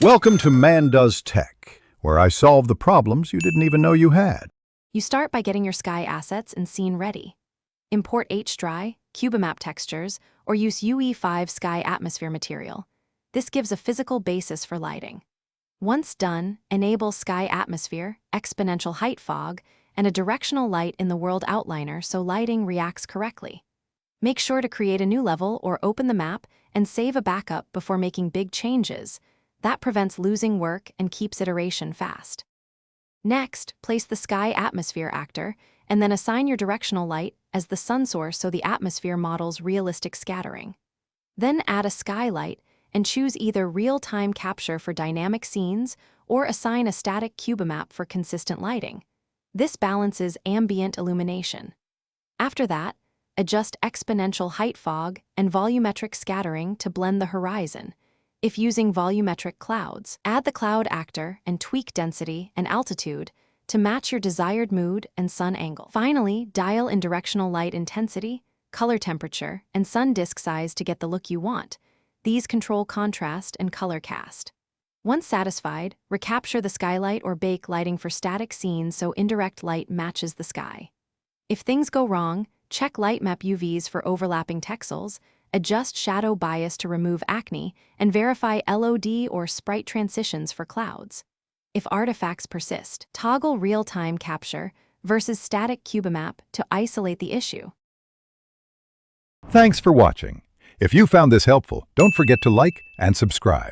Welcome to Man Does Tech, where I solve the problems you didn't even know you had. You start by getting your sky assets and scene ready. Import HDRI, Cubimap textures, or use Ue5 sky atmosphere material. This gives a physical basis for lighting. Once done, enable sky atmosphere, exponential height fog, and a directional light in the world outliner so lighting reacts correctly. Make sure to create a new level or open the map and save a backup before making big changes. That prevents losing work and keeps iteration fast. Next, place the sky atmosphere actor and then assign your directional light as the sun source so the atmosphere models realistic scattering. Then add a skylight and choose either real-time capture for dynamic scenes or assign a static cubimap for consistent lighting. This balances ambient illumination. After that, adjust exponential height fog and volumetric scattering to blend the horizon. If using volumetric clouds, add the cloud actor and tweak density and altitude to match your desired mood and sun angle. Finally, dial in directional light intensity, color temperature, and sun disk size to get the look you want. These control contrast and color cast. Once satisfied, recapture the skylight or bake lighting for static scenes so indirect light matches the sky. If things go wrong, check light map UVs for overlapping texels, adjust shadow bias to remove acne, and verify LOD or sprite transitions for clouds. If artifacts persist, toggle real-time capture versus static cubimap to isolate the issue. Thanks for watching. If you found this helpful, don't forget to like and subscribe.